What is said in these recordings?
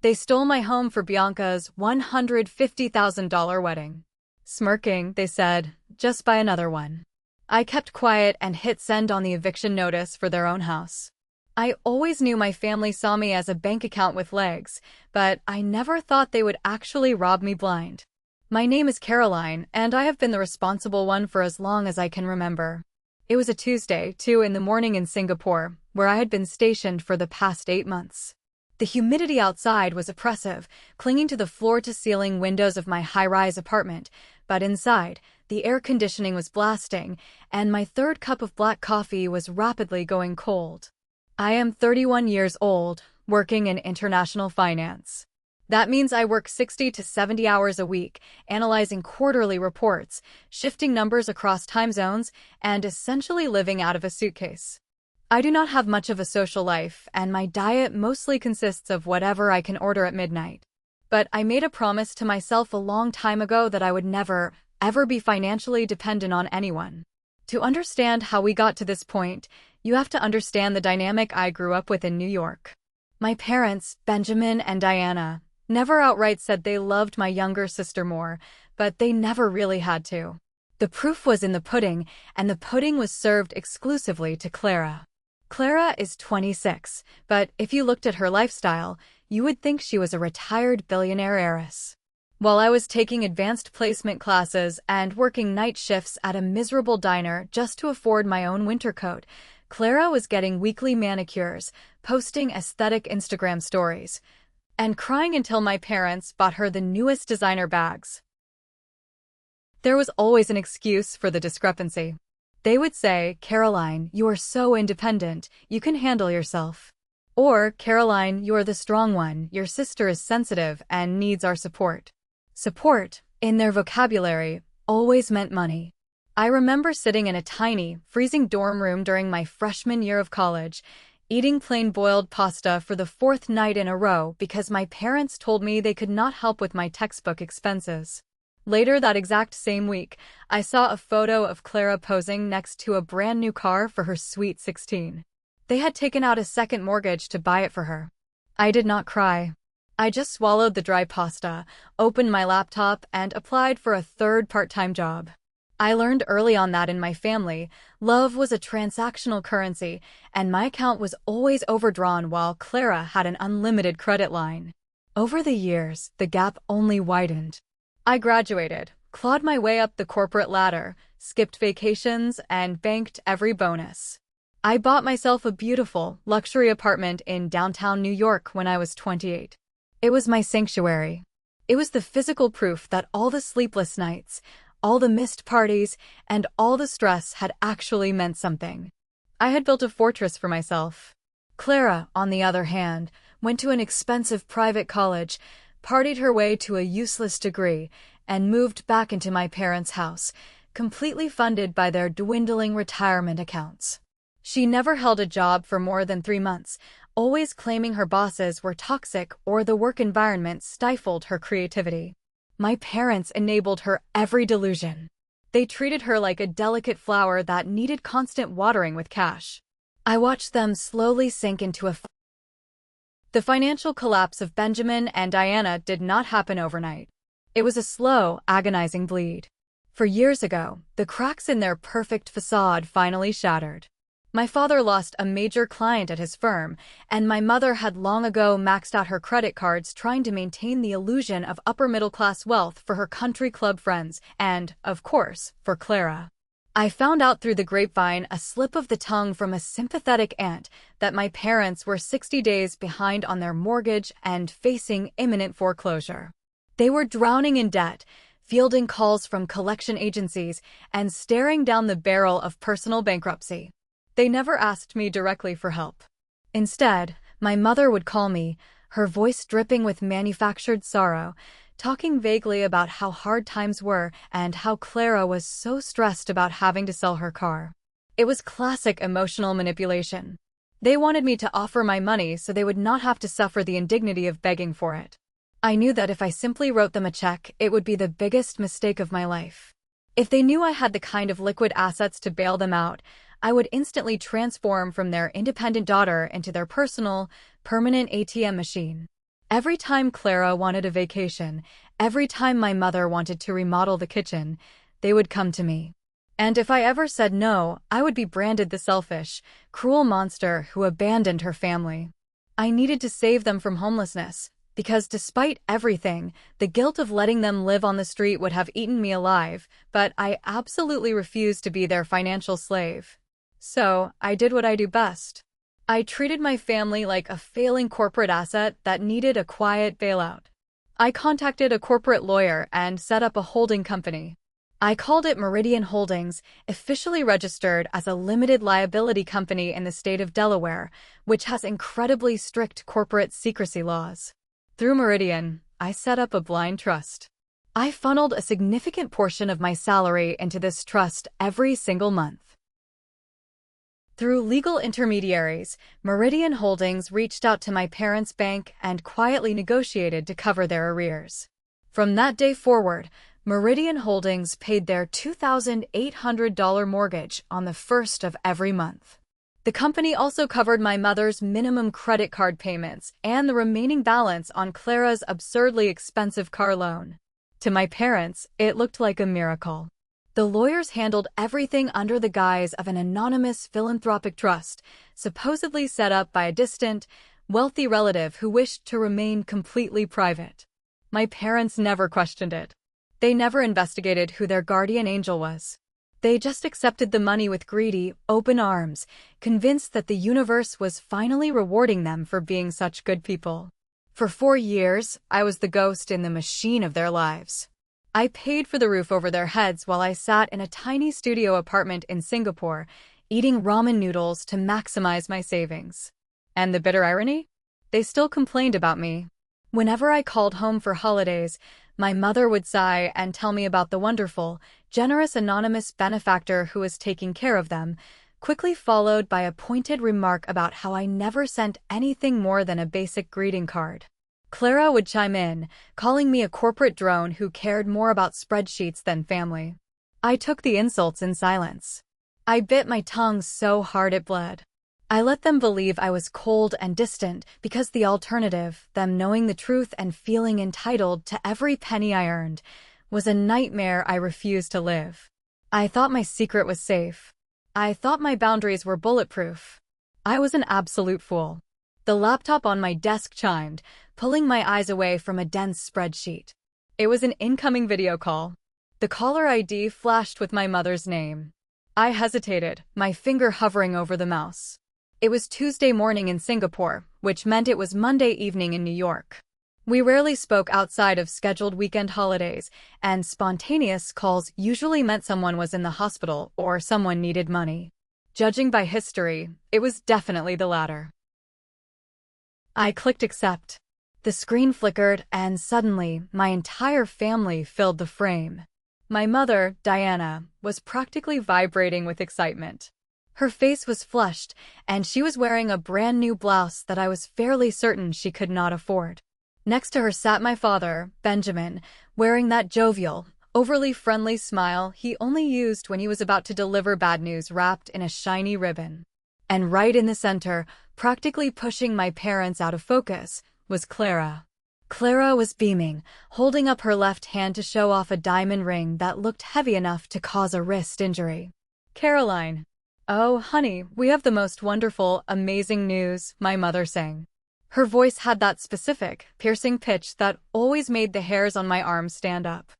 They stole my home for Bianca's $150,000 wedding. Smirking, they said, just buy another one. I kept quiet and hit send on the eviction notice for their own house. I always knew my family saw me as a bank account with legs, but I never thought they would actually rob me blind. My name is Caroline, and I have been the responsible one for as long as I can remember. It was a Tuesday, 2 in the morning in Singapore, where I had been stationed for the past 8 months. The humidity outside was oppressive, clinging to the floor-to-ceiling windows of my high-rise apartment, but inside, the air conditioning was blasting, and my third cup of black coffee was rapidly going cold. I am 31 years old, working in international finance. That means I work 60 to 70 hours a week, analyzing quarterly reports, shifting numbers across time zones, and essentially living out of a suitcase. I do not have much of a social life, and my diet mostly consists of whatever I can order at midnight. But I made a promise to myself a long time ago that I would never, ever be financially dependent on anyone. To understand how we got to this point, you have to understand the dynamic I grew up with in New York. My parents, Benjamin and Diana, never outright said they loved my younger sister more, but they never really had to. The proof was in the pudding, and the pudding was served exclusively to Clara. Clara is 26, but if you looked at her lifestyle, you would think she was a retired billionaire heiress. While I was taking advanced placement classes and working night shifts at a miserable diner just to afford my own winter coat, Clara was getting weekly manicures, posting aesthetic Instagram stories, and crying until my parents bought her the newest designer bags. There was always an excuse for the discrepancy. They would say, "Caroline, you are so independent, you can handle yourself." Or, "Caroline, you are the strong one, your sister is sensitive and needs our support." Support, in their vocabulary, always meant money. I remember sitting in a tiny, freezing dorm room during my freshman year of college, eating plain boiled pasta for the 4th night in a row because my parents told me they could not help with my textbook expenses. Later that exact same week, I saw a photo of Clara posing next to a brand new car for her sweet 16. They had taken out a second mortgage to buy it for her. I did not cry. I just swallowed the dry pasta, opened my laptop, and applied for a third part-time job. I learned early on that in my family, love was a transactional currency, and my account was always overdrawn while Clara had an unlimited credit line. Over the years, the gap only widened. I graduated, clawed my way up the corporate ladder, skipped vacations, and banked every bonus. I bought myself a beautiful, luxury apartment in downtown New York when I was 28. It was my sanctuary. It was the physical proof that all the sleepless nights, all the missed parties, and all the stress had actually meant something. I had built a fortress for myself. Clara, on the other hand, went to an expensive private college, partied her way to a useless degree, and moved back into my parents' house, completely funded by their dwindling retirement accounts. She never held a job for more than 3 months, always claiming her bosses were toxic or the work environment stifled her creativity. My parents enabled her every delusion. They treated her like a delicate flower that needed constant watering with cash. I watched them slowly sink into The financial collapse of Benjamin and Diana did not happen overnight. It was a slow, agonizing bleed. For years ago, the cracks in their perfect facade finally shattered. My father lost a major client at his firm, and my mother had long ago maxed out her credit cards trying to maintain the illusion of upper-middle-class wealth for her country club friends and, of course, for Clara. I found out through the grapevine, a slip of the tongue from a sympathetic aunt, that my parents were 60 days behind on their mortgage and facing imminent foreclosure. They were drowning in debt, fielding calls from collection agencies, and staring down the barrel of personal bankruptcy. They never asked me directly for help. Instead, my mother would call me, her voice dripping with manufactured sorrow, talking vaguely about how hard times were and how Clara was so stressed about having to sell her car. It was classic emotional manipulation. They wanted me to offer my money so they would not have to suffer the indignity of begging for it. I knew that if I simply wrote them a check, it would be the biggest mistake of my life. If they knew I had the kind of liquid assets to bail them out, I would instantly transform from their independent daughter into their personal, permanent ATM machine. Every time Clara wanted a vacation, every time my mother wanted to remodel the kitchen, they would come to me. And if I ever said no, I would be branded the selfish, cruel monster who abandoned her family. I needed to save them from homelessness, because despite everything, the guilt of letting them live on the street would have eaten me alive, but I absolutely refused to be their financial slave. So, I did what I do best. I treated my family like a failing corporate asset that needed a quiet bailout. I contacted a corporate lawyer and set up a holding company. I called it Meridian Holdings, officially registered as a limited liability company in the state of Delaware, which has incredibly strict corporate secrecy laws. Through Meridian, I set up a blind trust. I funneled a significant portion of my salary into this trust every single month. Through legal intermediaries, Meridian Holdings reached out to my parents' bank and quietly negotiated to cover their arrears. From that day forward, Meridian Holdings paid their $2,800 mortgage on the first of every month. The company also covered my mother's minimum credit card payments and the remaining balance on Clara's absurdly expensive car loan. To my parents, it looked like a miracle. The lawyers handled everything under the guise of an anonymous philanthropic trust, supposedly set up by a distant, wealthy relative who wished to remain completely private. My parents never questioned it. They never investigated who their guardian angel was. They just accepted the money with greedy, open arms, convinced that the universe was finally rewarding them for being such good people. For 4 years, I was the ghost in the machine of their lives. I paid for the roof over their heads while I sat in a tiny studio apartment in Singapore, eating ramen noodles to maximize my savings. And the bitter irony? They still complained about me. Whenever I called home for holidays, my mother would sigh and tell me about the wonderful, generous anonymous benefactor who was taking care of them, quickly followed by a pointed remark about how I never sent anything more than a basic greeting card. Clara would chime in, calling me a corporate drone who cared more about spreadsheets than family. I took the insults in silence. I bit my tongue so hard it bled. I let them believe I was cold and distant because the alternative, them knowing the truth and feeling entitled to every penny I earned, was a nightmare I refused to live. I thought my secret was safe. I thought my boundaries were bulletproof. I was an absolute fool. The laptop on my desk chimed, pulling my eyes away from a dense spreadsheet. It was an incoming video call. The caller ID flashed with my mother's name. I hesitated, my finger hovering over the mouse. It was Tuesday morning in Singapore, which meant it was Monday evening in New York. We rarely spoke outside of scheduled weekend holidays, and spontaneous calls usually meant someone was in the hospital or someone needed money. Judging by history, it was definitely the latter. I clicked accept. The screen flickered, and suddenly, my entire family filled the frame. My mother, Diana, was practically vibrating with excitement. Her face was flushed, and she was wearing a brand new blouse that I was fairly certain she could not afford. Next to her sat my father, Benjamin, wearing that jovial, overly friendly smile he only used when he was about to deliver bad news wrapped in a shiny ribbon. And right in the center, practically pushing my parents out of focus, was Clara. Clara was beaming, holding up her left hand to show off a diamond ring that looked heavy enough to cause a wrist injury. "Caroline. Oh, honey, we have the most wonderful, amazing news," my mother sang. Her voice had that specific, piercing pitch that always made the hairs on my arms stand up.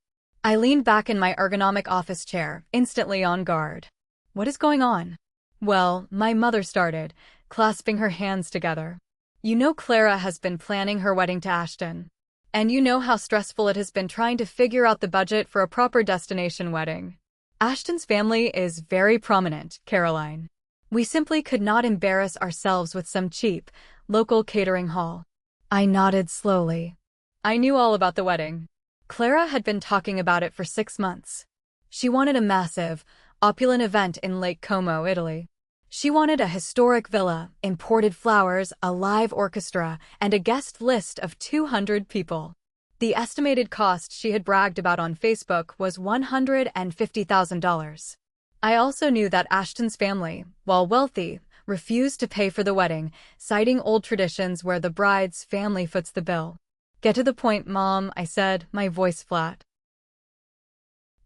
I leaned back in my ergonomic office chair, instantly on guard. What is going on? Well, my mother started, clasping her hands together. You know Clara has been planning her wedding to Ashton. And you know how stressful it has been trying to figure out the budget for a proper destination wedding. Ashton's family is very prominent, Caroline. We simply could not embarrass ourselves with some cheap, local catering hall. I nodded slowly. I knew all about the wedding. Clara had been talking about it for 6 months. She wanted a massive, opulent event in Lake Como, Italy. She wanted a historic villa, imported flowers, a live orchestra, and a guest list of 200 people. The estimated cost she had bragged about on Facebook was $150,000. I also knew that Ashton's family, while wealthy, refused to pay for the wedding, citing old traditions where the bride's family foots the bill. "Get to the point, Mom," I said, my voice flat.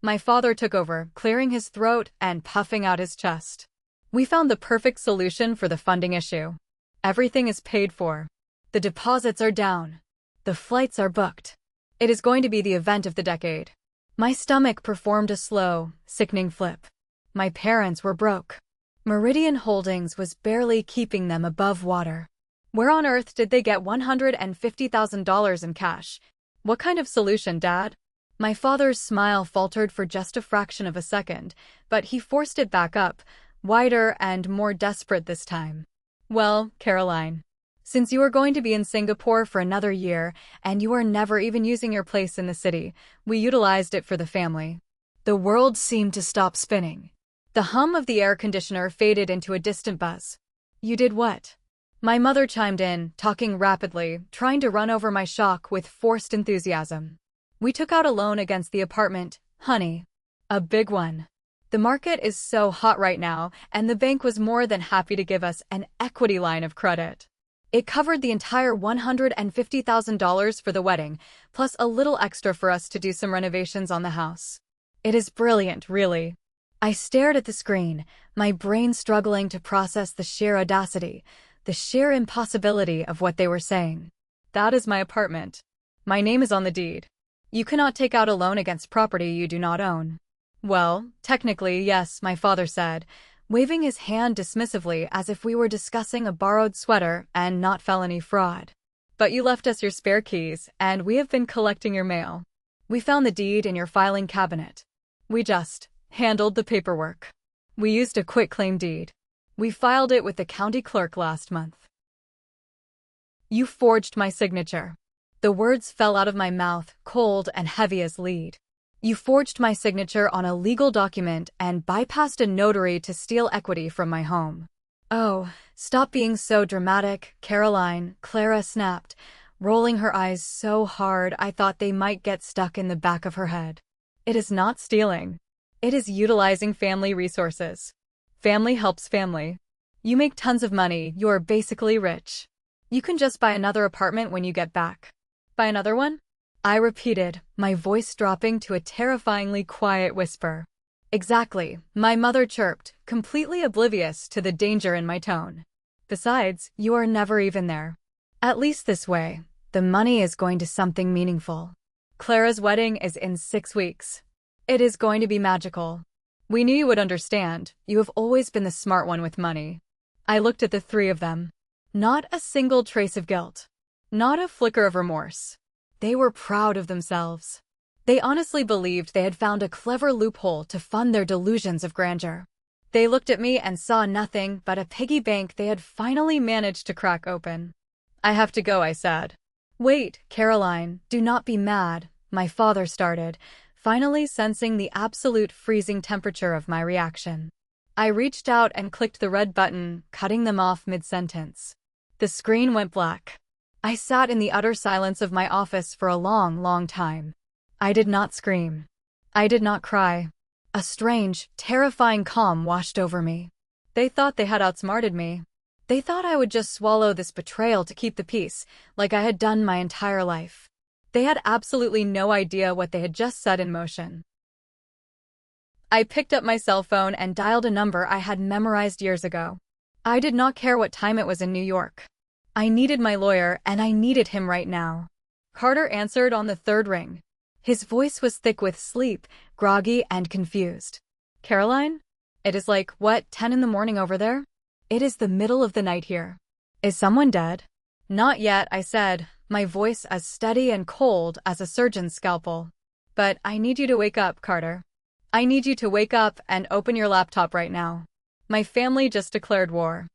My father took over, clearing his throat and puffing out his chest. "We found the perfect solution for the funding issue. Everything is paid for. The deposits are down. The flights are booked. It is going to be the event of the decade." My stomach performed a slow, sickening flip. My parents were broke. Meridian Holdings was barely keeping them above water. Where on earth did they get $150,000 in cash? "What kind of solution, Dad?" My father's smile faltered for just a fraction of a second, but he forced it back up, wider and more desperate this time. "Well, Caroline, since you are going to be in Singapore for another year and you are never even using your place in the city, we utilized it for the family." The world seemed to stop spinning. The hum of the air conditioner faded into a distant buzz. "You did what?" My mother chimed in, talking rapidly, trying to run over my shock with forced enthusiasm. "We took out a loan against the apartment, honey. A big one. The market is so hot right now, and the bank was more than happy to give us an equity line of credit. It covered the entire $150,000 for the wedding, plus a little extra for us to do some renovations on the house. It is brilliant, really." I stared at the screen, my brain struggling to process the sheer audacity, the sheer impossibility of what they were saying. "That is my apartment. My name is on the deed. You cannot take out a loan against property you do not own." "Well, technically, yes," my father said, waving his hand dismissively as if we were discussing a borrowed sweater and not felony fraud. "But you left us your spare keys, and we have been collecting your mail. We found the deed in your filing cabinet. We just handled the paperwork. We used a quitclaim deed. We filed it with the county clerk last month." "You forged my signature." The words fell out of my mouth, cold and heavy as lead. "You forged my signature on a legal document and bypassed a notary to steal equity from my home." "Oh, stop being so dramatic, Caroline," Clara snapped, rolling her eyes so hard I thought they might get stuck in the back of her head. "It is not stealing. It is utilizing family resources. Family helps family. You make tons of money, you're basically rich. You can just buy another apartment when you get back." "Buy another one?" I repeated, my voice dropping to a terrifyingly quiet whisper. "Exactly," my mother chirped, completely oblivious to the danger in my tone. "Besides, you are never even there. At least this way, the money is going to something meaningful. Clara's wedding is in 6 weeks. It is going to be magical. We knew you would understand. You have always been the smart one with money." I looked at the three of them. Not a single trace of guilt. Not a flicker of remorse. They were proud of themselves. They honestly believed they had found a clever loophole to fund their delusions of grandeur. They looked at me and saw nothing but a piggy bank they had finally managed to crack open. "I have to go," I said. "Wait, Caroline, do not be mad," my father started, finally sensing the absolute freezing temperature of my reaction. I reached out and clicked the red button, cutting them off mid-sentence. The screen went black. I sat in the utter silence of my office for a long, long time. I did not scream. I did not cry. A strange, terrifying calm washed over me. They thought they had outsmarted me. They thought I would just swallow this betrayal to keep the peace, like I had done my entire life. They had absolutely no idea what they had just set in motion. I picked up my cell phone and dialed a number I had memorized years ago. I did not care what time it was in New York. I needed my lawyer, and I needed him right now. Carter answered on the third ring. His voice was thick with sleep, groggy and confused. "Caroline? It is like, what, 10 in the morning over there? It is the middle of the night here. Is someone dead?" "Not yet," I said, my voice as steady and cold as a surgeon's scalpel. "But I need you to wake up, Carter. I need you to wake up and open your laptop right now. My family just declared war."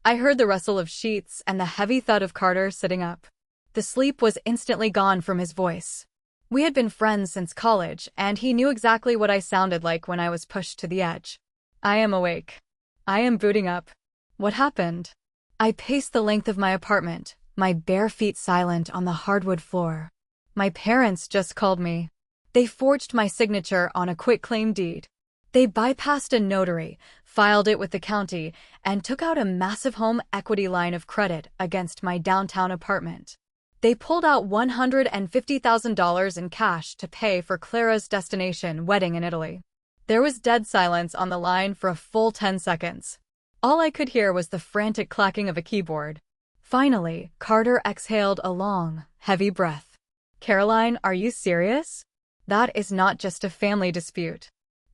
I heard the rustle of sheets and the heavy thud of Carter sitting up. The sleep was instantly gone from his voice. We had been friends since college, and he knew exactly what I sounded like when I was pushed to the edge. "I am awake. I am booting up. What happened?" I paced the length of my apartment, my bare feet silent on the hardwood floor. "My parents just called me. They forged my signature on a quitclaim deed. They bypassed a notary, filed it with the county, and took out a massive home equity line of credit against my downtown apartment. They pulled out $150,000 in cash to pay for Clara's destination wedding in Italy. There was dead silence on the line for a full 10 seconds. All I could hear was the frantic clacking of a keyboard. Finally, Carter exhaled a long, heavy breath. "Caroline, are you serious? That is not just a family dispute.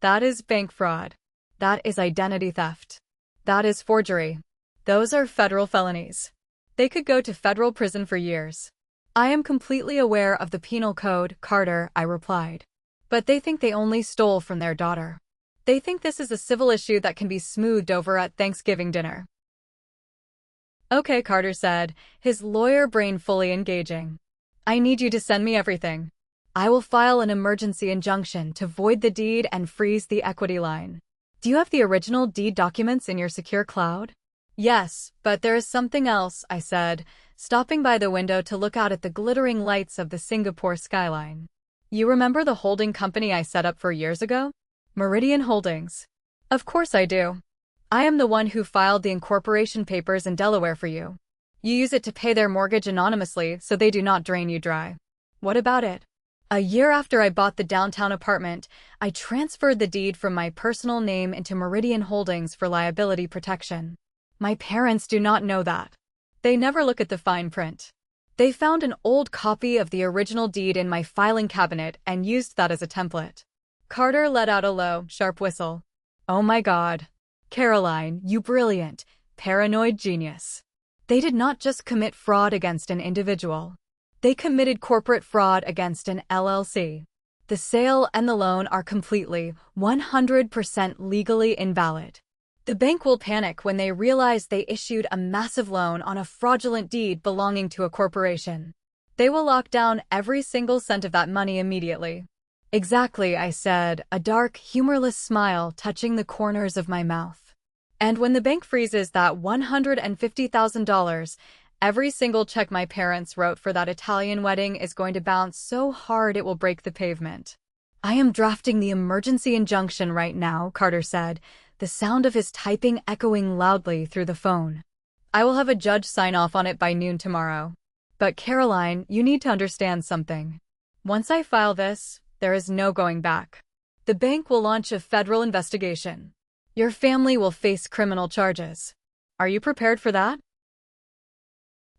That is bank fraud. That is identity theft. That is forgery. Those are federal felonies. They could go to federal prison for years." "I am completely aware of the penal code, Carter," I replied. "But they think they only stole from their daughter. They think this is a civil issue that can be smoothed over at Thanksgiving dinner." "Okay," Carter said, his lawyer brain fully engaging. "I need you to send me everything. I will file an emergency injunction to void the deed and freeze the equity line. Do you have the original deed documents in your secure cloud?" "Yes, but there is something else," I said, stopping by the window to look out at the glittering lights of the Singapore skyline. "You remember the holding company I set up 4 years ago? Meridian Holdings." "Of course I do. I am the one who filed the incorporation papers in Delaware for you. You use it to pay their mortgage anonymously so they do not drain you dry. What about it? A year after I bought the downtown apartment, I transferred the deed from my personal name into Meridian Holdings for liability protection. My parents do not know that. They never look at the fine print. They found an old copy of the original deed in my filing cabinet and used that as a template." Carter let out a low, sharp whistle. "Oh my God. Caroline, you brilliant, paranoid genius. They did not just commit fraud against an individual. They committed corporate fraud against an LLC. The sale and the loan are completely, 100% legally invalid. The bank will panic when they realize they issued a massive loan on a fraudulent deed belonging to a corporation. They will lock down every single cent of that money immediately." "Exactly," I said, a dark, humorless smile touching the corners of my mouth. "And when the bank freezes that $150,000, every single check my parents wrote for that Italian wedding is going to bounce so hard it will break the pavement." "I am drafting the emergency injunction right now," Carter said, the sound of his typing echoing loudly through the phone. "I will have a judge sign off on it by noon tomorrow. But Caroline, you need to understand something. Once I file this, there is no going back. The bank will launch a federal investigation. Your family will face criminal charges. Are you prepared for that?"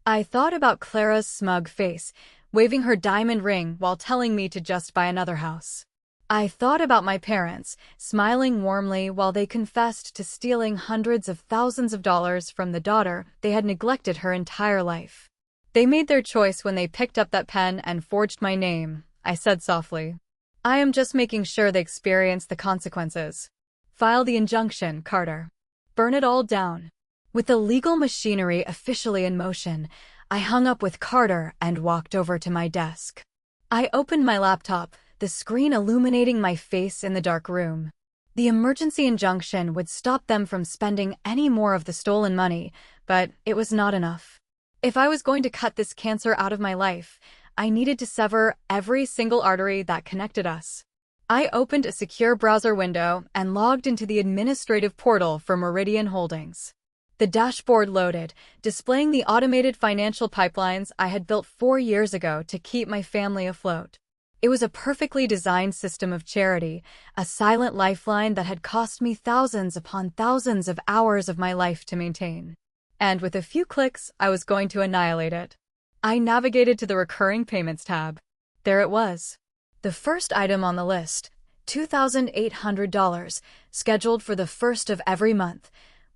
I thought about Clara's smug face, waving her diamond ring while telling me to just buy another house. I thought about my parents, smiling warmly while they confessed to stealing hundreds of thousands of dollars from the daughter they had neglected her entire life. "They made their choice when they picked up that pen and forged my name," I said softly. "I am just making sure they experience the consequences. File the injunction, Carter. Burn it all down." With the legal machinery officially in motion, I hung up with Carter and walked over to my desk. I opened my laptop, the screen illuminating my face in the dark room. The emergency injunction would stop them from spending any more of the stolen money, but it was not enough. If I was going to cut this cancer out of my life, I needed to sever every single artery that connected us. I opened a secure browser window and logged into the administrative portal for Meridian Holdings. The dashboard loaded, displaying the automated financial pipelines I had built 4 years ago to keep my family afloat. It was a perfectly designed system of charity, a silent lifeline that had cost me thousands upon thousands of hours of my life to maintain. And with a few clicks, I was going to annihilate it. I navigated to the Recurring Payments tab. There it was. The first item on the list, $2,800, scheduled for the first of every month,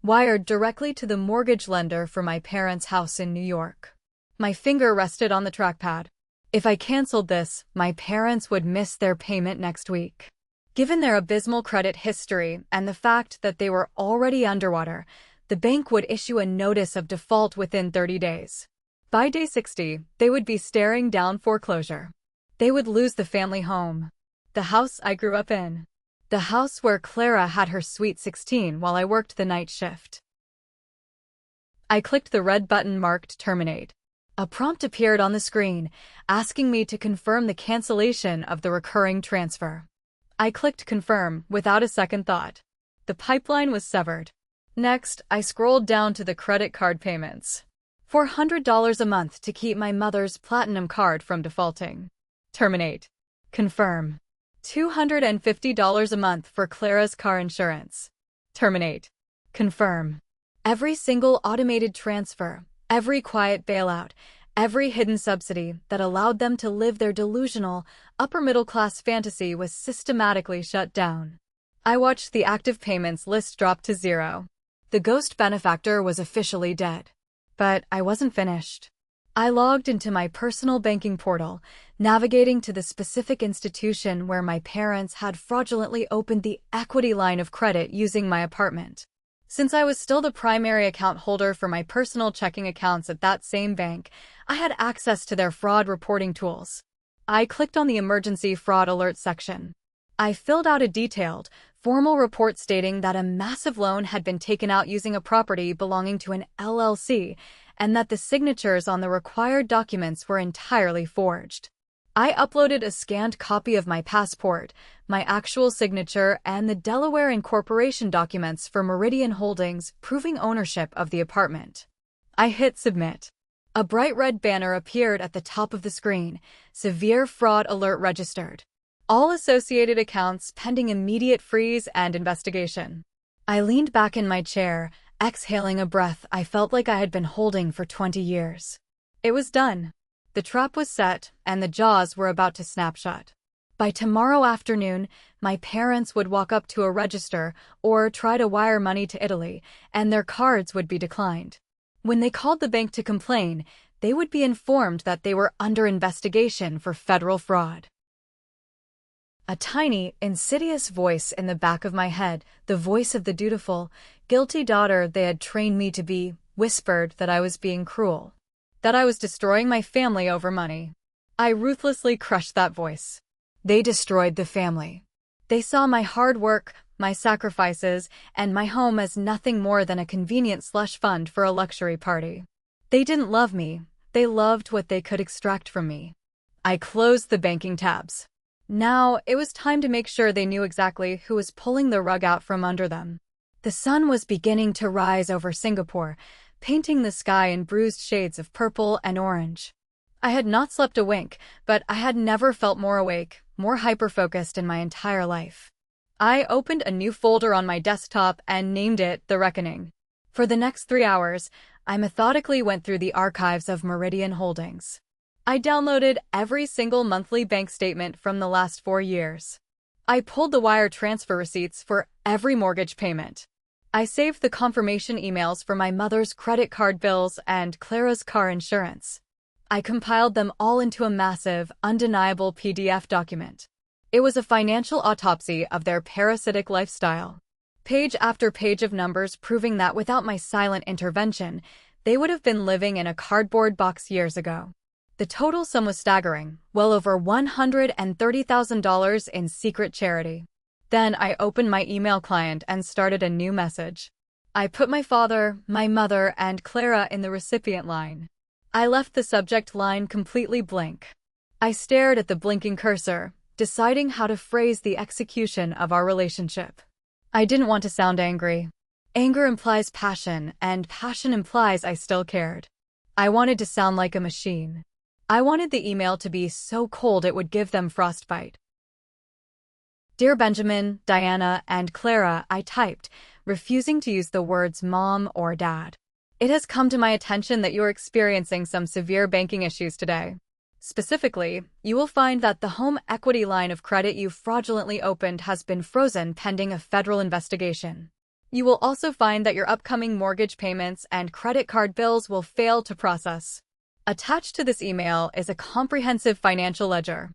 wired directly to the mortgage lender for my parents' house in New York. My finger rested on the trackpad. If I canceled this, my parents would miss their payment next week. Given their abysmal credit history and the fact that they were already underwater, the bank would issue a notice of default within 30 days. By day 60, they would be staring down foreclosure. They would lose the family home, the house I grew up in, the house where Clara had her sweet 16 while I worked the night shift. I clicked the red button marked Terminate. A prompt appeared on the screen, asking me to confirm the cancellation of the recurring transfer. I clicked confirm without a second thought. The pipeline was severed. Next, I scrolled down to the credit card payments. $400 a month to keep my mother's platinum card from defaulting. Terminate. Confirm. $250 a month for Clara's car insurance. Terminate. Confirm. Every single automated transfer, every quiet bailout, every hidden subsidy that allowed them to live their delusional, upper-middle-class fantasy was systematically shut down. I watched the active payments list drop to 0. The ghost benefactor was officially dead. But I wasn't finished. I logged into my personal banking portal, navigating to the specific institution where my parents had fraudulently opened the equity line of credit using my apartment. Since I was still the primary account holder for my personal checking accounts at that same bank, I had access to their fraud reporting tools. I clicked on the emergency fraud alert section. I filled out a detailed, formal report stating that a massive loan had been taken out using a property belonging to an LLC, and that the signatures on the required documents were entirely forged. I uploaded a scanned copy of my passport, my actual signature, and the Delaware incorporation documents for Meridian Holdings proving ownership of the apartment. I hit submit. A bright red banner appeared at the top of the screen, Severe Fraud Alert Registered. All associated accounts pending immediate freeze and investigation. I leaned back in my chair, exhaling a breath I felt like I had been holding for 20 years. It was done. The trap was set, and the jaws were about to snap shut. By tomorrow afternoon, my parents would walk up to a register or try to wire money to Italy, and their cards would be declined. When they called the bank to complain, they would be informed that they were under investigation for federal fraud. A tiny, insidious voice in the back of my head, the voice of the dutiful, guilty daughter they had trained me to be, whispered that I was being cruel, that I was destroying my family over money. I ruthlessly crushed that voice. They destroyed the family. They saw my hard work, my sacrifices, and my home as nothing more than a convenient slush fund for a luxury party. They didn't love me. They loved what they could extract from me. I closed the banking tabs. Now, it was time to make sure they knew exactly who was pulling the rug out from under them. The sun was beginning to rise over Singapore, painting the sky in bruised shades of purple and orange. I had not slept a wink, but I had never felt more awake, more hyper-focused in my entire life. I opened a new folder on my desktop and named it The Reckoning. For the next 3 hours, I methodically went through the archives of Meridian Holdings. I downloaded every single monthly bank statement from the last 4 years. I pulled the wire transfer receipts for every mortgage payment. I saved the confirmation emails for my mother's credit card bills and Clara's car insurance. I compiled them all into a massive, undeniable PDF document. It was a financial autopsy of their parasitic lifestyle. Page after page of numbers proving that without my silent intervention, they would have been living in a cardboard box years ago. The total sum was staggering, well over $130,000 in secret charity. Then I opened my email client and started a new message. I put my father, my mother, and Clara in the recipient line. I left the subject line completely blank. I stared at the blinking cursor, deciding how to phrase the execution of our relationship. I didn't want to sound angry. Anger implies passion, and passion implies I still cared. I wanted to sound like a machine. I wanted the email to be so cold it would give them frostbite. Dear Benjamin, Diana, and Clara, I typed, refusing to use the words mom or dad. It has come to my attention that you are experiencing some severe banking issues today. Specifically, you will find that the home equity line of credit you fraudulently opened has been frozen pending a federal investigation. You will also find that your upcoming mortgage payments and credit card bills will fail to process. Attached to this email is a comprehensive financial ledger.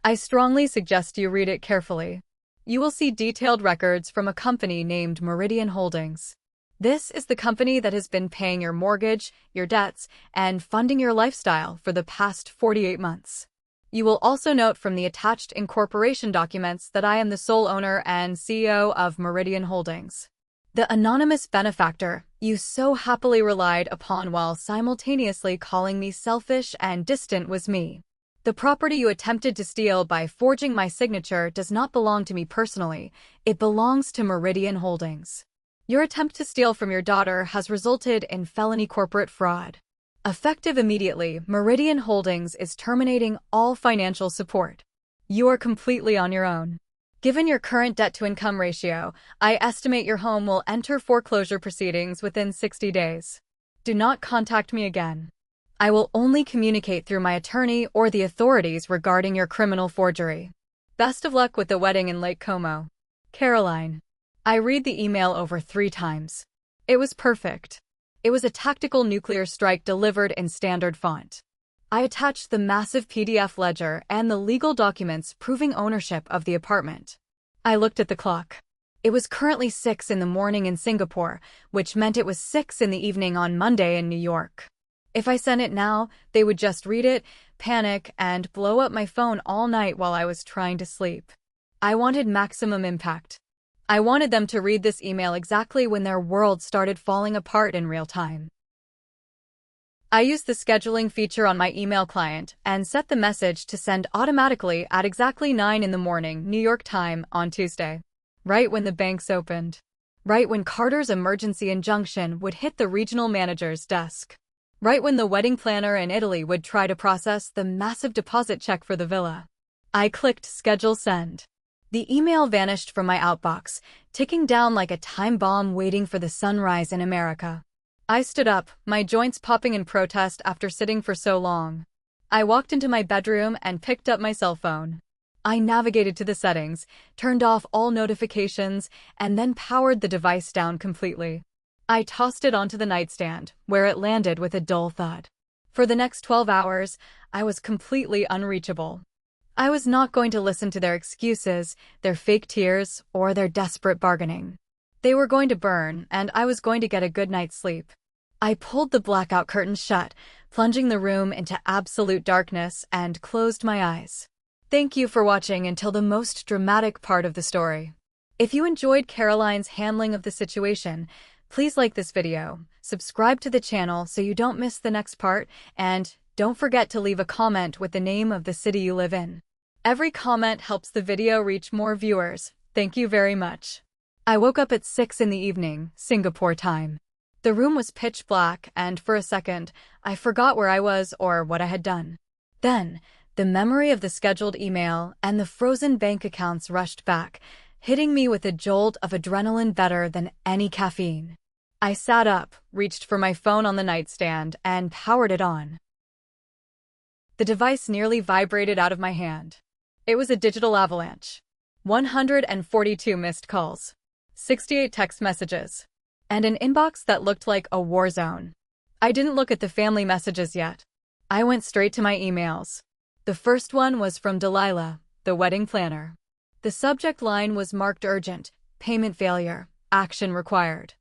I strongly suggest you read it carefully. You will see detailed records from a company named Meridian Holdings. This is the company that has been paying your mortgage, your debts, and funding your lifestyle for the past 48 months. You will also note from the attached incorporation documents that I am the sole owner and CEO of Meridian Holdings. The anonymous benefactor you so happily relied upon while simultaneously calling me selfish and distant was me. The property you attempted to steal by forging my signature does not belong to me personally. It belongs to Meridian Holdings. Your attempt to steal from your daughter has resulted in felony corporate fraud. Effective immediately, Meridian Holdings is terminating all financial support. You are completely on your own. Given your current debt-to-income ratio, I estimate your home will enter foreclosure proceedings within 60 days. Do not contact me again. I will only communicate through my attorney or the authorities regarding your criminal forgery. Best of luck with the wedding in Lake Como. Caroline. I read the email over 3 times. It was perfect. It was a tactical nuclear strike delivered in standard font. I attached the massive PDF ledger and the legal documents proving ownership of the apartment. I looked at the clock. It was currently 6 in the morning in Singapore, which meant it was 6 in the evening on Monday in New York. If I sent it now, they would just read it, panic, and blow up my phone all night while I was trying to sleep. I wanted maximum impact. I wanted them to read this email exactly when their world started falling apart in real time. I used the scheduling feature on my email client and set the message to send automatically at exactly 9 in the morning New York time on Tuesday. Right when the banks opened. Right when Carter's emergency injunction would hit the regional manager's desk. Right when the wedding planner in Italy would try to process the massive deposit check for the villa. I clicked Schedule Send. The email vanished from my outbox, ticking down like a time bomb waiting for the sunrise in America. I stood up, my joints popping in protest after sitting for so long. I walked into my bedroom and picked up my cell phone. I navigated to the settings, turned off all notifications, and then powered the device down completely. I tossed it onto the nightstand, where it landed with a dull thud. For the next 12 hours, I was completely unreachable. I was not going to listen to their excuses, their fake tears, or their desperate bargaining. They were going to burn, and I was going to get a good night's sleep. I pulled the blackout curtains shut, plunging the room into absolute darkness, and closed my eyes. Thank you for watching until the most dramatic part of the story. If you enjoyed Caroline's handling of the situation, please like this video, subscribe to the channel so you don't miss the next part, and don't forget to leave a comment with the name of the city you live in. Every comment helps the video reach more viewers. Thank you very much. I woke up at 6 in the evening, Singapore time. The room was pitch black, and for a second, I forgot where I was or what I had done. Then, the memory of the scheduled email and the frozen bank accounts rushed back, hitting me with a jolt of adrenaline better than any caffeine. I sat up, reached for my phone on the nightstand, and powered it on. The device nearly vibrated out of my hand. It was a digital avalanche. 142 missed calls. 68 text messages. And an inbox that looked like a war zone. I didn't look at the family messages yet. I went straight to my emails. The first one was from Delilah, the wedding planner. The subject line was marked urgent, payment failure, action required.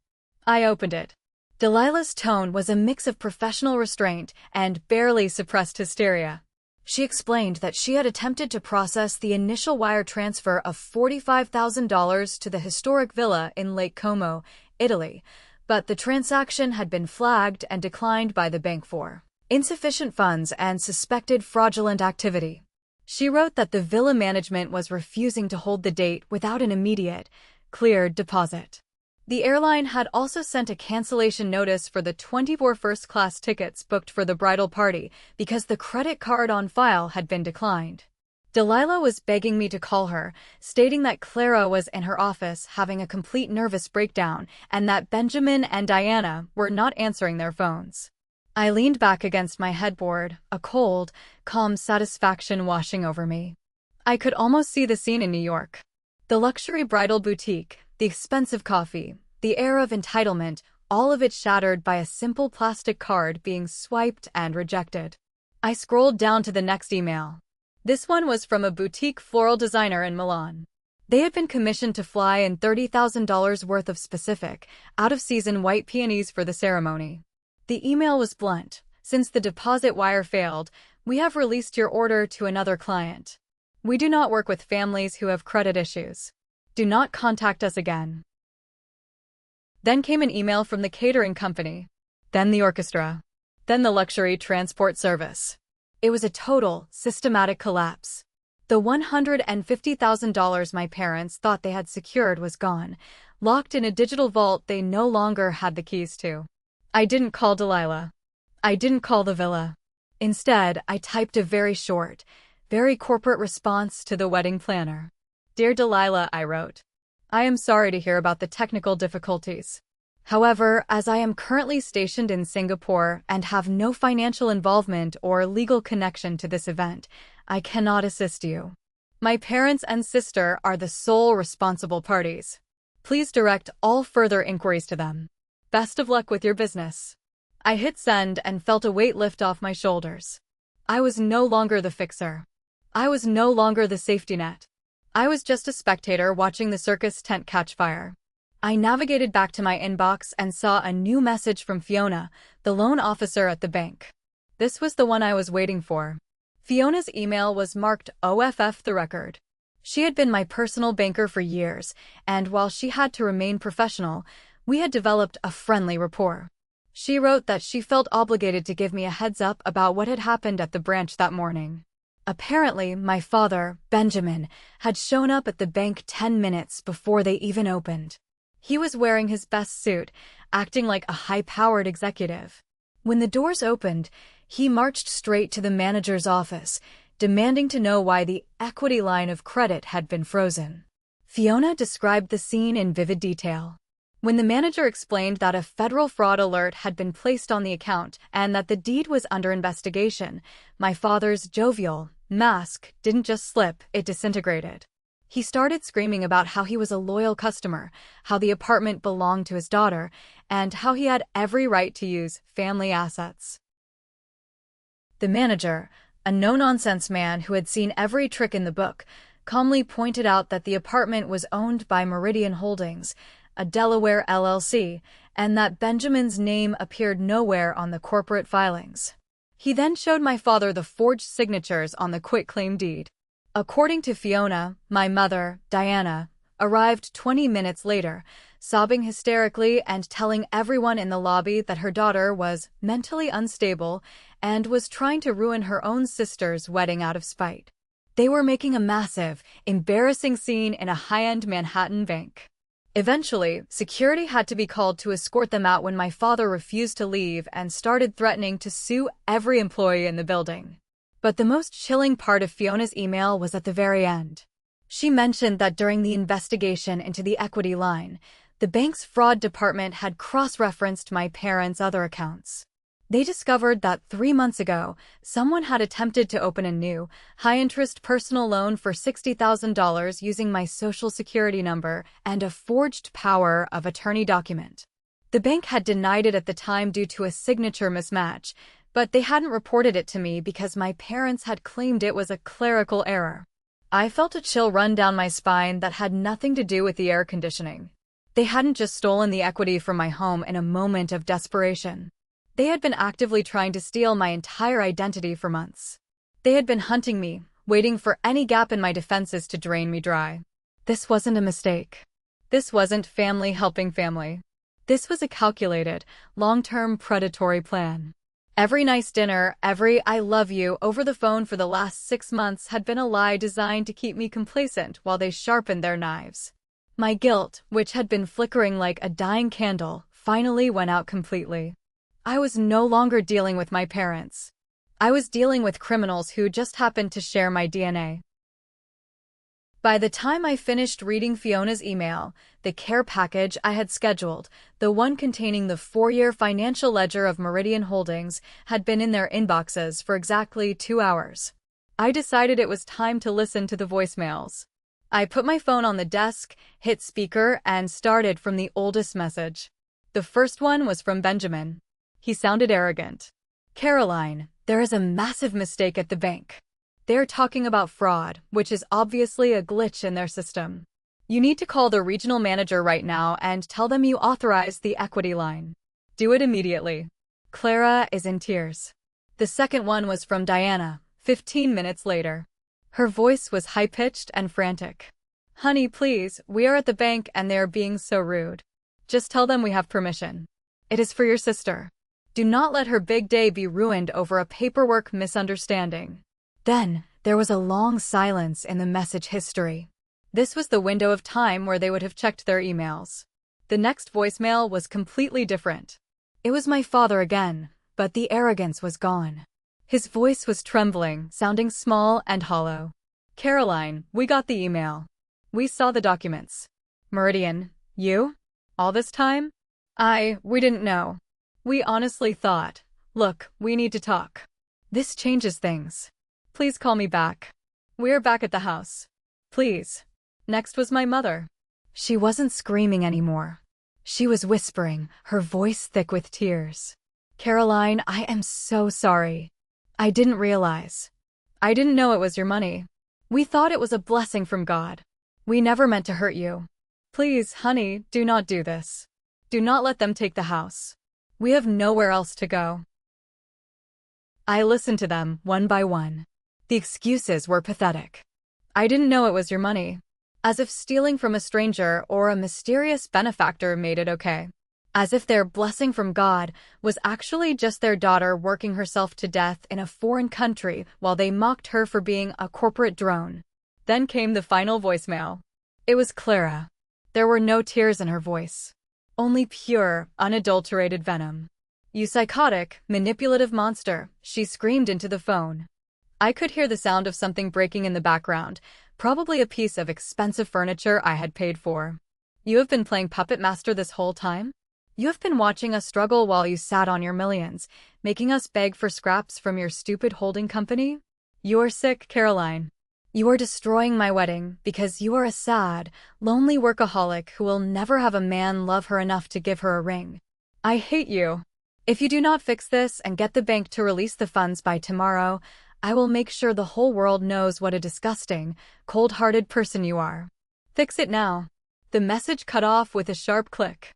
I opened it. Delilah's tone was a mix of professional restraint and barely suppressed hysteria. She explained that she had attempted to process the initial wire transfer of $45,000 to the historic villa in Lake Como, Italy, but the transaction had been flagged and declined by the bank for insufficient funds and suspected fraudulent activity. She wrote that the villa management was refusing to hold the date without an immediate, cleared deposit. The airline had also sent a cancellation notice for the 24 first-class tickets booked for the bridal party because the credit card on file had been declined. Delilah was begging me to call her, stating that Clara was in her office having a complete nervous breakdown and that Benjamin and Diana were not answering their phones. I leaned back against my headboard, a cold, calm satisfaction washing over me. I could almost see the scene in New York. The luxury bridal boutique, the expensive coffee, the air of entitlement, all of it shattered by a simple plastic card being swiped and rejected. I scrolled down to the next email. This one was from a boutique floral designer in Milan. They had been commissioned to fly in $30,000 worth of specific, out-of-season white peonies for the ceremony. The email was blunt. Since the deposit wire failed, we have released your order to another client. We do not work with families who have credit issues. Do not contact us again. Then came an email from the catering company. Then the orchestra. Then the luxury transport service. It was a total, systematic collapse. The $150,000 my parents thought they had secured was gone, locked in a digital vault they no longer had the keys to. I didn't call Delilah. I didn't call the villa. Instead, I typed a very short, very corporate response to the wedding planner. "Dear Delilah," I wrote. "I am sorry to hear about the technical difficulties. However, as I am currently stationed in Singapore and have no financial involvement or legal connection to this event, I cannot assist you. My parents and sister are the sole responsible parties. Please direct all further inquiries to them. Best of luck with your business." I hit send and felt a weight lift off my shoulders. I was no longer the fixer. I was no longer the safety net. I was just a spectator watching the circus tent catch fire. I navigated back to my inbox and saw a new message from Fiona, the loan officer at the bank. This was the one I was waiting for. Fiona's email was marked OFF the record. She had been my personal banker for years, and while she had to remain professional, we had developed a friendly rapport. She wrote that she felt obligated to give me a heads up about what had happened at the branch that morning. Apparently, my father, Benjamin, had shown up at the bank 10 minutes before they even opened. He was wearing his best suit, acting like a high-powered executive. When the doors opened, he marched straight to the manager's office, demanding to know why the equity line of credit had been frozen. Fiona described the scene in vivid detail. When the manager explained that a federal fraud alert had been placed on the account and that the deed was under investigation, my father's jovial mask didn't just slip, it disintegrated. He started screaming about how he was a loyal customer, how the apartment belonged to his daughter, and how he had every right to use family assets. The manager, a no-nonsense man who had seen every trick in the book, calmly pointed out that the apartment was owned by Meridian Holdings, a Delaware LLC, and that Benjamin's name appeared nowhere on the corporate filings. He then showed my father the forged signatures on the quitclaim deed. According to Fiona, my mother, Diana, arrived 20 minutes later, sobbing hysterically and telling everyone in the lobby that her daughter was mentally unstable and was trying to ruin her own sister's wedding out of spite. They were making a massive, embarrassing scene in a high-end Manhattan bank. Eventually, security had to be called to escort them out when my father refused to leave and started threatening to sue every employee in the building. But the most chilling part of Fiona's email was at the very end. She mentioned that during the investigation into the equity line, the bank's fraud department had cross-referenced my parents' other accounts. They discovered that 3 months ago, someone had attempted to open a new, high-interest personal loan for $60,000 using my social security number and a forged power of attorney document. The bank had denied it at the time due to a signature mismatch, but they hadn't reported it to me because my parents had claimed it was a clerical error. I felt a chill run down my spine that had nothing to do with the air conditioning. They hadn't just stolen the equity from my home in a moment of desperation. They had been actively trying to steal my entire identity for months. They had been hunting me, waiting for any gap in my defenses to drain me dry. This wasn't a mistake. This wasn't family helping family. This was a calculated, long-term predatory plan. Every nice dinner, every "I love you" over the phone for the last 6 months had been a lie designed to keep me complacent while they sharpened their knives. My guilt, which had been flickering like a dying candle, finally went out completely. I was no longer dealing with my parents. I was dealing with criminals who just happened to share my DNA. By the time I finished reading Fiona's email, the care package I had scheduled, the one containing the 4-year financial ledger of Meridian Holdings, had been in their inboxes for exactly 2 hours. I decided it was time to listen to the voicemails. I put my phone on the desk, hit speaker, and started from the oldest message. The first one was from Benjamin. He sounded arrogant. "Caroline, there is a massive mistake at the bank. They're talking about fraud, which is obviously a glitch in their system. You need to call the regional manager right now and tell them you authorized the equity line. Do it immediately. Clara is in tears." The second one was from Diana, 15 minutes later. Her voice was high-pitched and frantic. "Honey, please, we are at the bank and they're being so rude. Just tell them we have permission. It is for your sister. Do not let her big day be ruined over a paperwork misunderstanding. Then, there was a long silence in the message history. This was the window of time where they would have checked their emails. The next voicemail was completely different. It was my father again, but the arrogance was gone. His voice was trembling, sounding small and hollow. Caroline, we got the email. We saw the documents. Meridian, you? All this time? We didn't know. We honestly thought, look, we need to talk. This changes things. Please call me back. We're back at the house. Please. Next was my mother. She wasn't screaming anymore. She was whispering, her voice thick with tears. Caroline, I am so sorry. I didn't realize. I didn't know it was your money. We thought it was a blessing from God. We never meant to hurt you. Please, honey, do not do this. Do not let them take the house. We have nowhere else to go. I listened to them, one by one. The excuses were pathetic. I didn't know it was your money. As if stealing from a stranger or a mysterious benefactor made it okay. As if their blessing from God was actually just their daughter working herself to death in a foreign country while they mocked her for being a corporate drone. Then came the final voicemail. It was Clara. There were no tears in her voice. Only pure, unadulterated venom. You psychotic, manipulative monster, she screamed into the phone. I could hear the sound of something breaking in the background, probably a piece of expensive furniture I had paid for. You have been playing puppet master this whole time? You have been watching us struggle while you sat on your millions, making us beg for scraps from your stupid holding company? You are sick, Caroline. You are destroying my wedding because you are a sad, lonely workaholic who will never have a man love her enough to give her a ring. I hate you. If you do not fix this and get the bank to release the funds by tomorrow, I will make sure the whole world knows what a disgusting, cold-hearted person you are. Fix it now. The message cut off with a sharp click.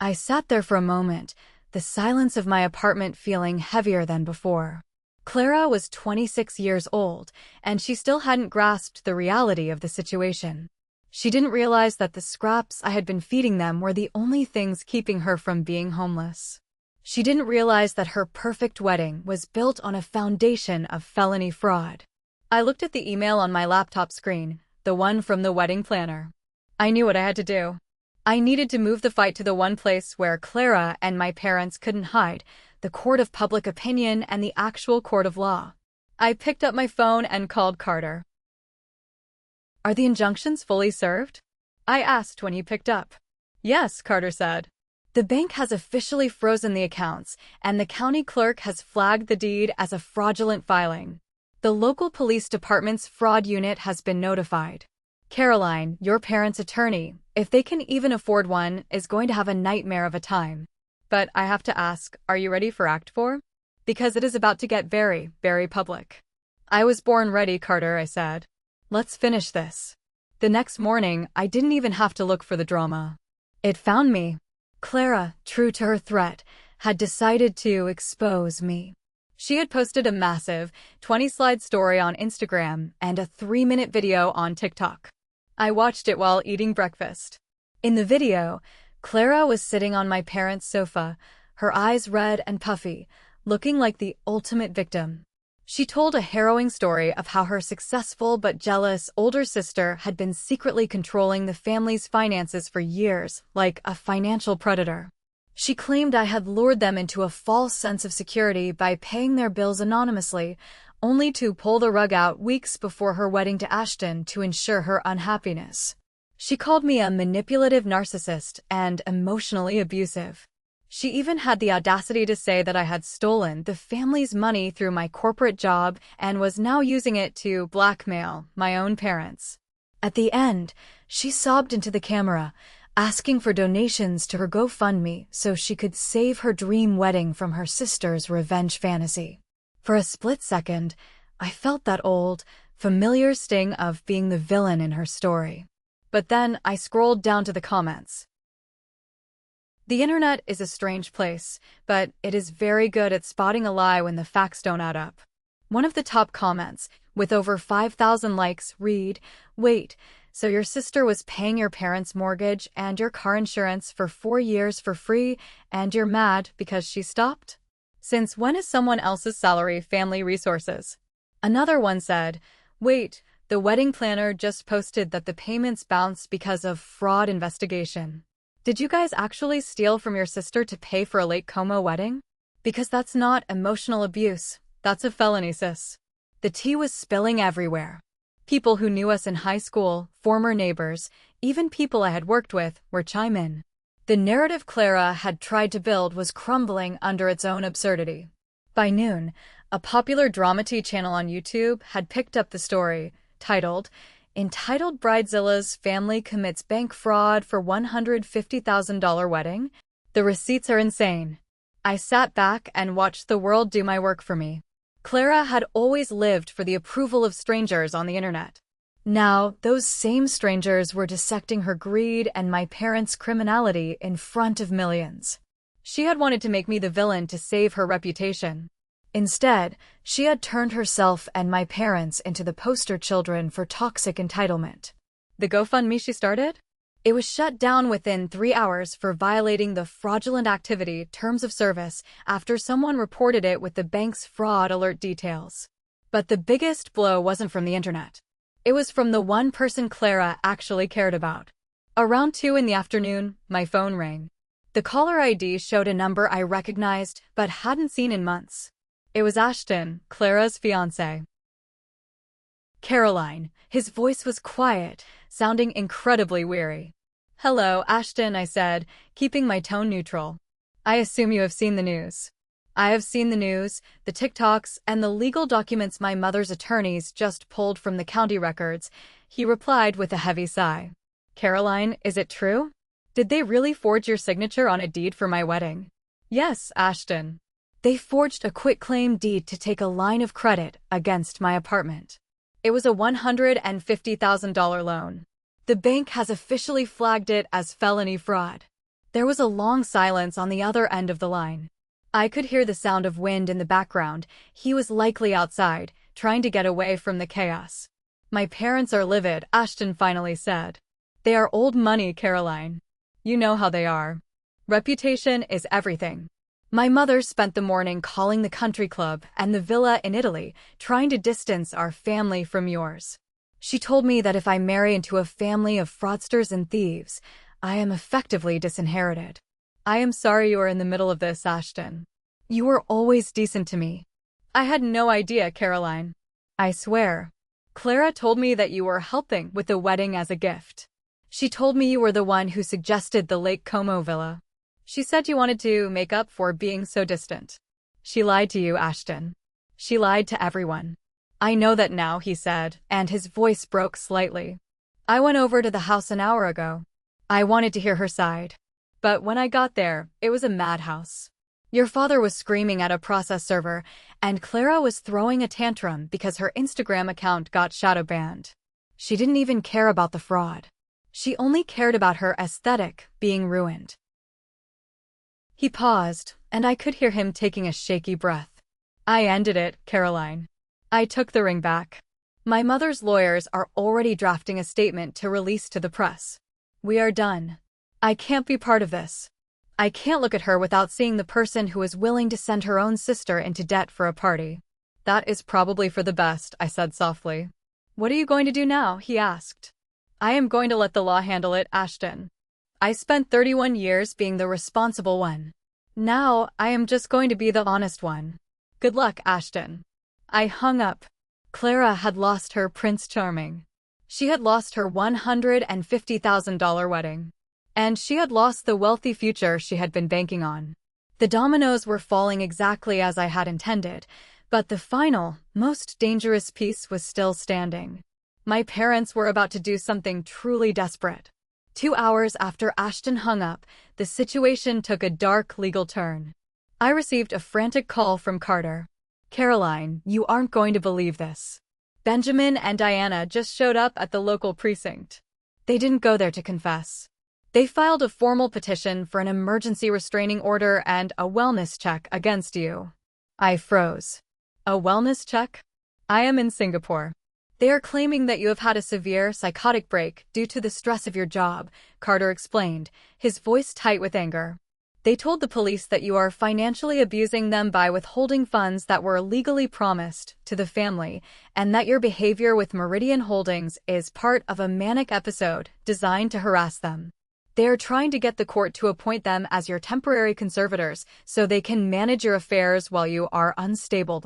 I sat there for a moment, the silence of my apartment feeling heavier than before. Clara was 26 years old, and she still hadn't grasped the reality of the situation. She didn't realize that the scraps I had been feeding them were the only things keeping her from being homeless. She didn't realize that her perfect wedding was built on a foundation of felony fraud. I looked at the email on my laptop screen, the one from the wedding planner. I knew what I had to do. I needed to move the fight to the one place where Clara and my parents couldn't hide, the court of public opinion and the actual court of law. I picked up my phone and called Carter. Are the injunctions fully served? I asked when he picked up. Yes, Carter said. The bank has officially frozen the accounts, and the county clerk has flagged the deed as a fraudulent filing. The local police department's fraud unit has been notified. Caroline, your parents' attorney, if they can even afford one, is going to have a nightmare of a time. But I have to ask, are you ready for Act 4? Because it is about to get very, very public. I was born ready, Carter, I said. Let's finish this. The next morning, I didn't even have to look for the drama. It found me. Clara, true to her threat, had decided to expose me. She had posted a massive 20-slide story on Instagram and a 3-minute video on TikTok. I watched it while eating breakfast. In the video, Clara was sitting on my parents' sofa, her eyes red and puffy, looking like the ultimate victim. She told a harrowing story of how her successful but jealous older sister had been secretly controlling the family's finances for years, like a financial predator. She claimed I had lured them into a false sense of security by paying their bills anonymously, only to pull the rug out weeks before her wedding to Ashton to ensure her unhappiness. She called me a manipulative narcissist and emotionally abusive. She even had the audacity to say that I had stolen the family's money through my corporate job and was now using it to blackmail my own parents. At the end, she sobbed into the camera, asking for donations to her GoFundMe so she could save her dream wedding from her sister's revenge fantasy. For a split second, I felt that old, familiar sting of being the villain in her story. But then I scrolled down to the comments. The internet is a strange place, but it is very good at spotting a lie when the facts don't add up. One of the top comments, with over 5,000 likes, read, "Wait, so your sister was paying your parents' mortgage and your car insurance for 4 years for free, and you're mad because she stopped?" Since when is someone else's salary family resources? Another one said, wait, the wedding planner just posted that the payments bounced because of fraud investigation. Did you guys actually steal from your sister to pay for a Lake Como wedding? Because that's not emotional abuse. That's a felony, sis. The tea was spilling everywhere. People who knew us in high school, former neighbors, even people I had worked with, were chime in. The narrative Clara had tried to build was crumbling under its own absurdity. By noon, a popular dramedy channel on YouTube had picked up the story, titled, "Entitled Bridezilla's Family Commits Bank Fraud for $150,000 Wedding." The receipts are insane. I sat back and watched the world do my work for me. Clara had always lived for the approval of strangers on the internet. Now, those same strangers were dissecting her greed and my parents' criminality in front of millions. She had wanted to make me the villain to save her reputation. Instead, she had turned herself and my parents into the poster children for toxic entitlement. The GoFundMe she started? It was shut down within 3 hours for violating the fraudulent activity terms of service after someone reported it with the bank's fraud alert details. But the biggest blow wasn't from the internet. It was from the one person Clara actually cared about. Around 2 in the afternoon, my phone rang. The caller ID showed a number I recognized but hadn't seen in months. It was Ashton, Clara's fiancé. Caroline. His voice was quiet, sounding incredibly weary. "Hello, Ashton," I said, keeping my tone neutral. "I assume you have seen the news." "I have seen the news, the TikToks, and the legal documents my mother's attorneys just pulled from the county records," he replied with a heavy sigh. "Caroline, is it true? Did they really forge your signature on a deed for my wedding?" "Yes, Ashton. They forged a quitclaim deed to take a line of credit against my apartment. It was a $150,000 loan. The bank has officially flagged it as felony fraud." There was a long silence on the other end of the line. I could hear the sound of wind in the background. He was likely outside, trying to get away from the chaos. "My parents are livid," Ashton finally said. "They are old money, Caroline. You know how they are. Reputation is everything. My mother spent the morning calling the country club and the villa in Italy, trying to distance our family from yours. She told me that if I marry into a family of fraudsters and thieves, I am effectively disinherited. I am sorry you are in the middle of this, Ashton. You were always decent to me." "I had no idea, Caroline. I swear. Clara told me that you were helping with the wedding as a gift. She told me you were the one who suggested the Lake Como villa. She said you wanted to make up for being so distant." "She lied to you, Ashton. She lied to everyone." "I know that now," he said, and his voice broke slightly. "I went over to the house an hour ago. I wanted to hear her side. But when I got there, it was a madhouse. Your father was screaming at a process server, and Clara was throwing a tantrum because her Instagram account got shadow banned. She didn't even care about the fraud. She only cared about her aesthetic being ruined." He paused, and I could hear him taking a shaky breath. "I ended it, Caroline. I took the ring back. My mother's lawyers are already drafting a statement to release to the press. We are done. I can't be part of this. I can't look at her without seeing the person who is willing to send her own sister into debt for a party." "That is probably for the best," I said softly. "What are you going to do now?" he asked. "I am going to let the law handle it, Ashton. I spent 31 years being the responsible one. Now, I am just going to be the honest one. Good luck, Ashton." I hung up. Clara had lost her Prince Charming. She had lost her $150,000 wedding. And she had lost the wealthy future she had been banking on. The dominoes were falling exactly as I had intended, but the final, most dangerous piece was still standing. My parents were about to do something truly desperate. 2 hours after Ashton hung up, the situation took a dark legal turn. I received a frantic call from Carter. "Caroline, you aren't going to believe this. Benjamin and Diana just showed up at the local precinct. They didn't go there to confess. They filed a formal petition for an emergency restraining order and a wellness check against you." I froze. "A wellness check? I am in Singapore. They are claiming that you have had a severe psychotic break due to the stress of your job," Carter explained, his voice tight with anger. They told the police that you are financially abusing them by withholding funds that were legally promised to the family, and that your behavior with Meridian Holdings is part of a manic episode designed to harass them. They are trying to get the court to appoint them as your temporary conservators so they can manage your affairs while you are unstable.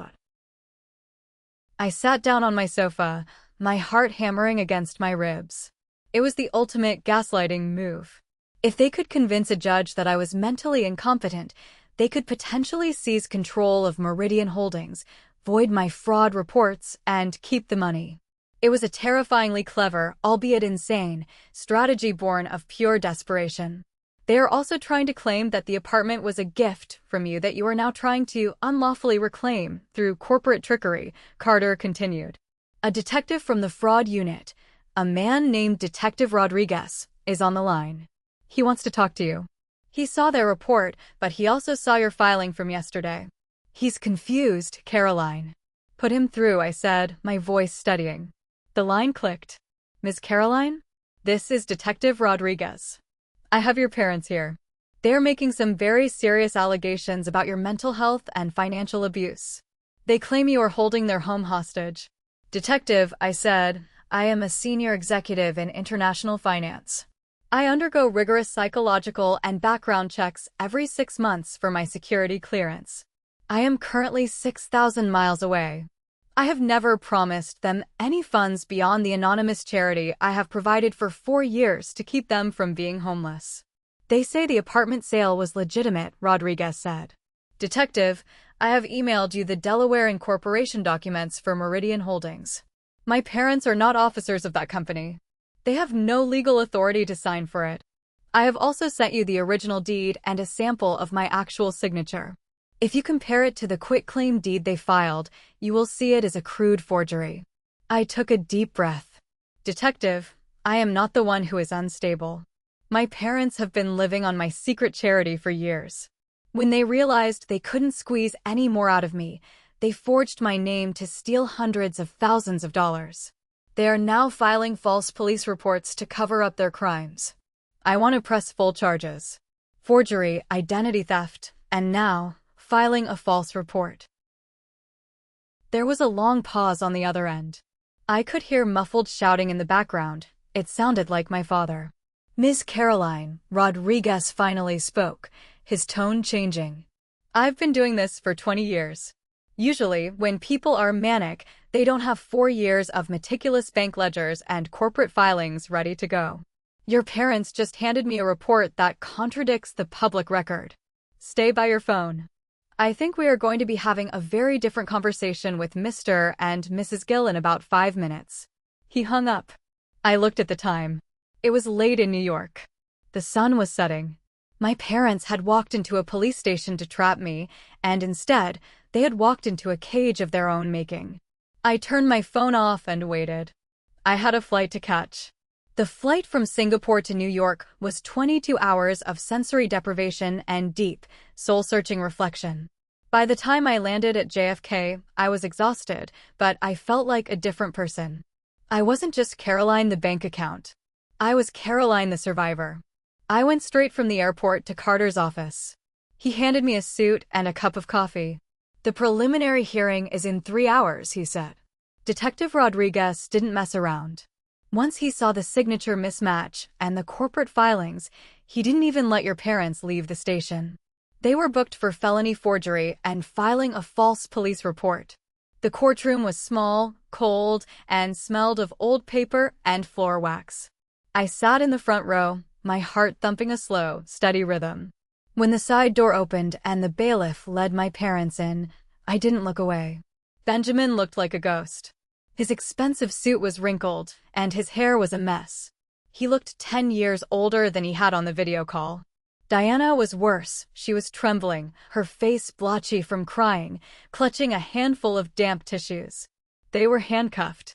I sat down on my sofa, my heart hammering against my ribs. It was the ultimate gaslighting move. If they could convince a judge that I was mentally incompetent, they could potentially seize control of Meridian Holdings, void my fraud reports, and keep the money. It was a terrifyingly clever, albeit insane, strategy born of pure desperation. They are also trying to claim that the apartment was a gift from you that you are now trying to unlawfully reclaim through corporate trickery, Carter continued. A detective from the fraud unit, a man named Detective Rodriguez, is on the line. He wants to talk to you. He saw their report, but he also saw your filing from yesterday. He's confused, Caroline. Put him through, I said, my voice steadying. The line clicked. Ms. Caroline? This is Detective Rodriguez. I have your parents here. They're making some very serious allegations about your mental health and financial abuse. They claim you are holding their home hostage. Detective, I said, I am a senior executive in international finance. I undergo rigorous psychological and background checks every 6 months for my security clearance. I am currently 6,000 miles away. I have never promised them any funds beyond the anonymous charity I have provided for 4 years to keep them from being homeless. They say the apartment sale was legitimate, Rodriguez said. Detective, I have emailed you the Delaware incorporation documents for Meridian Holdings. My parents are not officers of that company. They have no legal authority to sign for it. I have also sent you the original deed and a sample of my actual signature. If you compare it to the quitclaim deed they filed, you will see it is a crude forgery. I took a deep breath. Detective, I am not the one who is unstable. My parents have been living on my secret charity for years. When they realized they couldn't squeeze any more out of me, they forged my name to steal hundreds of thousands of dollars. They are now filing false police reports to cover up their crimes. I want to press full charges. Forgery, identity theft, and now, filing a false report. There was a long pause on the other end. I could hear muffled shouting in the background. It sounded like my father. Ms. Caroline, Rodriguez finally spoke, his tone changing. I've been doing this for 20 years. Usually, when people are manic, they don't have 4 years of meticulous bank ledgers and corporate filings ready to go. Your parents just handed me a report that contradicts the public record. Stay by your phone. I think we are going to be having a very different conversation with Mr. and Mrs. Gill in about 5 minutes. He hung up. I looked at the time. It was late in New York. The sun was setting. My parents had walked into a police station to trap me, and instead, they had walked into a cage of their own making. I turned my phone off and waited. I had a flight to catch. The flight from Singapore to New York was 22 hours of sensory deprivation and deep, soul-searching reflection. By the time I landed at JFK, I was exhausted, but I felt like a different person. I wasn't just Caroline the bank account. I was Caroline the survivor. I went straight from the airport to Carter's office. He handed me a suit and a cup of coffee. The preliminary hearing is in 3 hours, he said. Detective Rodriguez didn't mess around. Once he saw the signature mismatch and the corporate filings, he didn't even let your parents leave the station. They were booked for felony forgery and filing a false police report. The courtroom was small, cold, and smelled of old paper and floor wax. I sat in the front row, my heart thumping a slow, steady rhythm. When the side door opened and the bailiff led my parents in, I didn't look away. Benjamin looked like a ghost. His expensive suit was wrinkled, and his hair was a mess. He looked 10 years older than he had on the video call. Diana was worse. She was trembling, her face blotchy from crying, clutching a handful of damp tissues. They were handcuffed.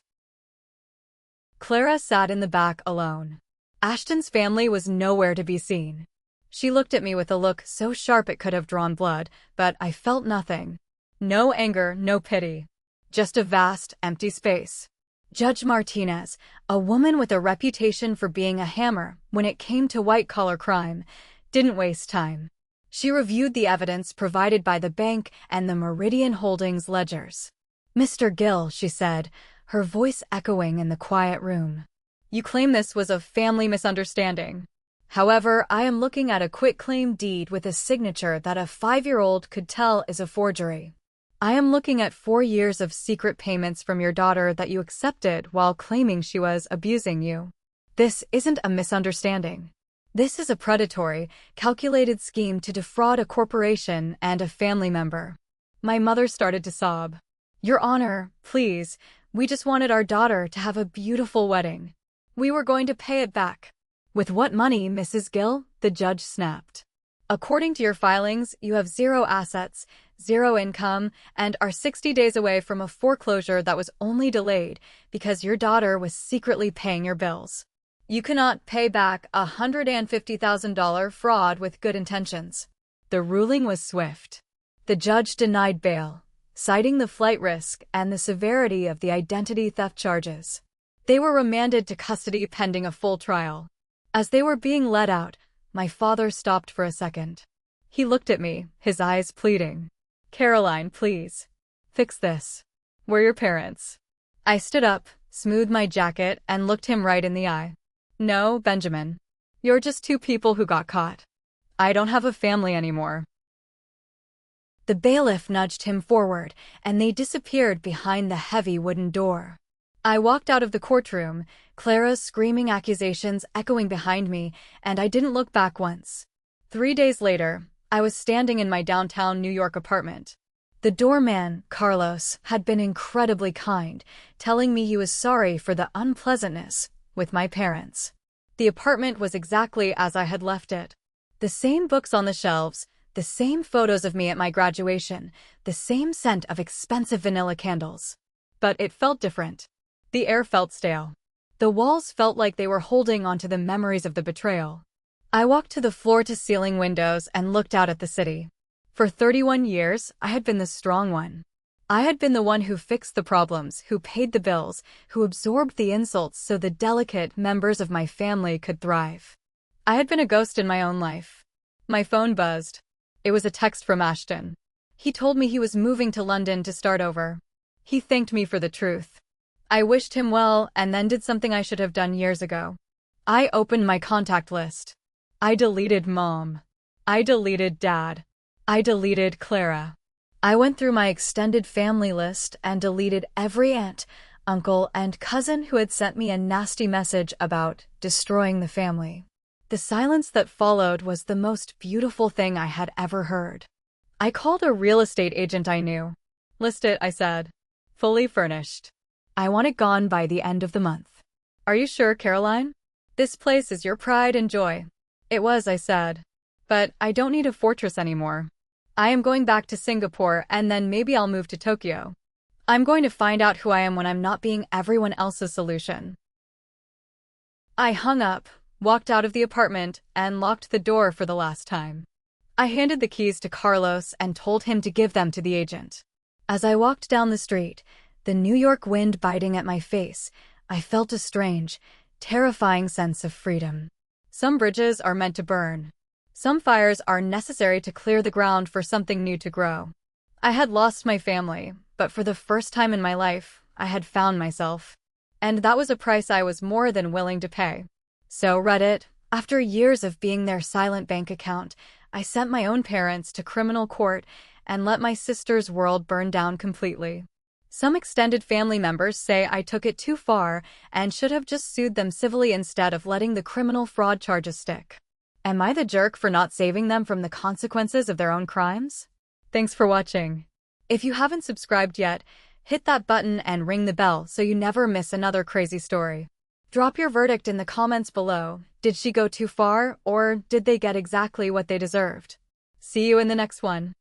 Clara sat in the back alone. Ashton's family was nowhere to be seen. She looked at me with a look so sharp it could have drawn blood, but I felt nothing. No anger, no pity. Just a vast, empty space. Judge Martinez, a woman with a reputation for being a hammer when it came to white-collar crime, didn't waste time. She reviewed the evidence provided by the bank and the Meridian Holdings ledgers. "Mr. Gill," she said, her voice echoing in the quiet room. "You claim this was a family misunderstanding. However, I am looking at a quitclaim deed with a signature that a 5-year-old could tell is a forgery. I am looking at 4 years of secret payments from your daughter that you accepted while claiming she was abusing you. This isn't a misunderstanding. This is a predatory, calculated scheme to defraud a corporation and a family member." My mother started to sob. "Your Honor, please, we just wanted our daughter to have a beautiful wedding. We were going to pay it back." "With what money, Mrs. Gill?" the judge snapped. "According to your filings, you have 0 assets, 0 income, and are 60 days away from a foreclosure that was only delayed because your daughter was secretly paying your bills. You cannot pay back a $150,000 fraud with good intentions." The ruling was swift. The judge denied bail, citing the flight risk and the severity of the identity theft charges. They were remanded to custody pending a full trial. As they were being let out, my father stopped for a second. He looked at me, his eyes pleading. "Caroline, please. Fix this. We're your parents." I stood up, smoothed my jacket, and looked him right in the eye. "No, Benjamin. You're just 2 people who got caught. I don't have a family anymore." The bailiff nudged him forward, and they disappeared behind the heavy wooden door. I walked out of the courtroom, Clara's screaming accusations echoing behind me, and I didn't look back once. 3 days later, I was standing in my downtown New York apartment. The doorman, Carlos, had been incredibly kind, telling me he was sorry for the unpleasantness with my parents. The apartment was exactly as I had left it. The same books on the shelves, the same photos of me at my graduation, the same scent of expensive vanilla candles. But it felt different. The air felt stale. The walls felt like they were holding onto the memories of the betrayal. I walked to the floor-to-ceiling windows and looked out at the city. For 31 years, I had been the strong one. I had been the one who fixed the problems, who paid the bills, who absorbed the insults so the delicate members of my family could thrive. I had been a ghost in my own life. My phone buzzed. It was a text from Ashton. He told me he was moving to London to start over. He thanked me for the truth. I wished him well and then did something I should have done years ago. I opened my contact list. I deleted Mom. I deleted Dad. I deleted Clara. I went through my extended family list and deleted every aunt, uncle, and cousin who had sent me a nasty message about destroying the family. The silence that followed was the most beautiful thing I had ever heard. I called a real estate agent I knew. "List it," I said. "Fully furnished. I want it gone by the end of the month." "Are you sure, Caroline? This place is your pride and joy." "It was," I said. "But I don't need a fortress anymore. I am going back to Singapore and then maybe I'll move to Tokyo. I'm going to find out who I am when I'm not being everyone else's solution." I hung up, walked out of the apartment, and locked the door for the last time. I handed the keys to Carlos and told him to give them to the agent. As I walked down the street, the New York wind biting at my face, I felt a strange, terrifying sense of freedom. Some bridges are meant to burn. Some fires are necessary to clear the ground for something new to grow. I had lost my family, but for the first time in my life, I had found myself. And that was a price I was more than willing to pay. So Reddit, after years of being their silent bank account, I sent my own parents to criminal court and let my sister's world burn down completely. Some extended family members say I took it too far and should have just sued them civilly instead of letting the criminal fraud charges stick. Am I the jerk for not saving them from the consequences of their own crimes? Thanks for watching. If you haven't subscribed yet, hit that button and ring the bell so you never miss another crazy story. Drop your verdict in the comments below. Did she go too far, or did they get exactly what they deserved? See you in the next one.